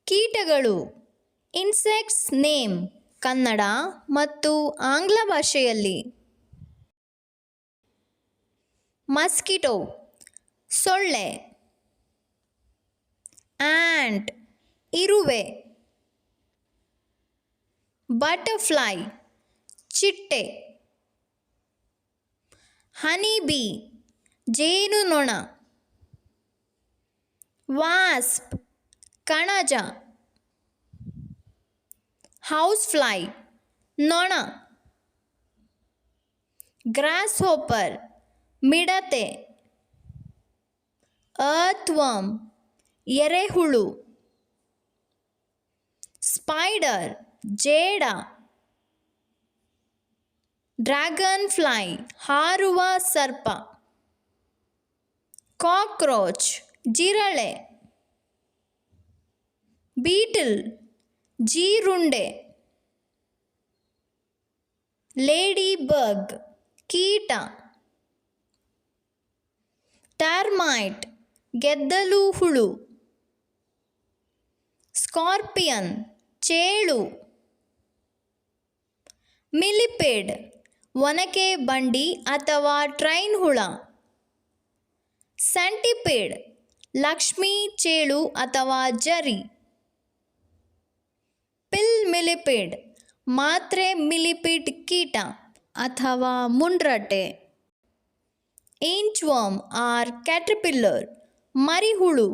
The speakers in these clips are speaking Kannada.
ಕೀಟಗಳು. ಇನ್ಸೆಕ್ಟ್ಸ್ ನೇಮ್ ಕನ್ನಡ ಮತ್ತು ಆಂಗ್ಲ ಭಾಷೆಯಲ್ಲಿ. ಮಸ್ಕಿಟೋ ಸೊಳ್ಳೆ. ಆಂಟ್ ಇರುವೆ. ಬಟರ್ಫ್ಲೈ ಚಿಟ್ಟೆ. ಹನಿ ಬೀ ಜೇನುನೊಣ. ವಾಸ್ಪ್ ಕಣಜ. ಹೌಸ್ ಫ್ಲೈ ನೊಣ. ಗ್ರಾಸ್ ಹೋಪರ್ ಮಿಡತೆ. ಅರ್ಥ್ವರ್ಮ್ ಎರೆಹುಳು. ಸ್ಪೈಡರ್ ಜೇಡ. ಡ್ರ್ಯಾಗನ್ ಫ್ಲೈ ಹಾರುವ ಸರ್ಪ. ಕಾಕ್ರೋಚ್ ಜಿರಳೆ. ಬೀಟಲ್ ಜೀರುಂಡೆ. ಲೇಡಿ ಬಗ್ ಕೀಟ. ಟರ್ಮೈಟ್ ಗೆದ್ದಲು ಹುಳು. ಸ್ಕಾರ್ಪಿಯನ್ ಚೇಳು. ಮಿಲಿಪೇಡ್ ಒನಕೆ ಬಂಡಿ ಅಥವಾ ಟ್ರೈನ್ ಹುಳ. ಸೆಂಟಿಪೇಡ್ ಲಕ್ಷ್ಮೀ ಚೇಳು ಅಥವಾ ಜರಿ. ಪಿಲ್ ಮಿಲಿಪೇಡ್ ಮಾತ್ರೆ ಮಿಲಿಪಿಡ್ ಕೀಟ ಅಥವಾ ಮುಂಡ್ರಟೆ. ಇಂಚ್ವರ್ಮ್ ಆರ್ ಕ್ಯಾಟರ್ಪಿಲ್ಲರ್ ಮರಿಹುಳು.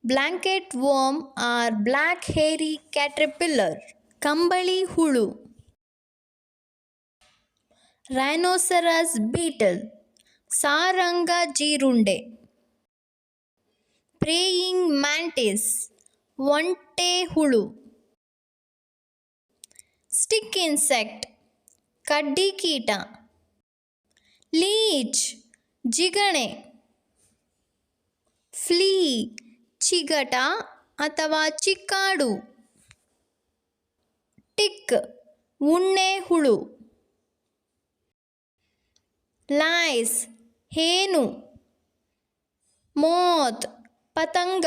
Blanket worm or black hairy caterpillar ಕಂಬಳಿ ಹುಳು. ರೈನೋಸರಸ್ ಬೀಟಲ್ ಸಾರಂಗ ಜೀರುಂಡೆ. ಪ್ರೇಯಿಂಗ್ ಮ್ಯಾಂಟಿಸ್ ಒಂಟೆ ಹುಳು. ಸ್ಟಿಕ್ ಇನ್ಸೆಕ್ಟ್ ಕಡ್ಡಿ ಕೀಟ. ಲೀಚ್ ಜಿಗಣೆ. ಫ್ಲೀ ಚಿಗಟ ಅಥವಾ ಚಿಕ್ಕಾಡು. ಟಿಕ್ ಉಣ್ಣೆ ಹುಳು. ಲೈಸ್ ಹೇನು. ಮೋತ್ ಪತಂಗ.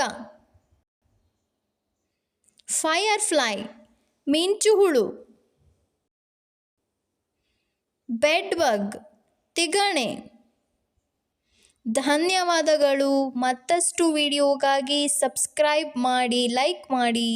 ಫೈರ್ಫ್ಲೈ ಮಿಂಚುಹುಳು. ಬೆಡ್ ಬಗ್ ತಿಗಣೆ. ಧನ್ಯವಾದಗಳು. ಮತ್ತಷ್ಟು ವಿಡಿಯೋಗಾಗಿ ಸಬ್ಸ್ಕ್ರೈಬ್ ಮಾಡಿ, ಲೈಕ್ ಮಾಡಿ.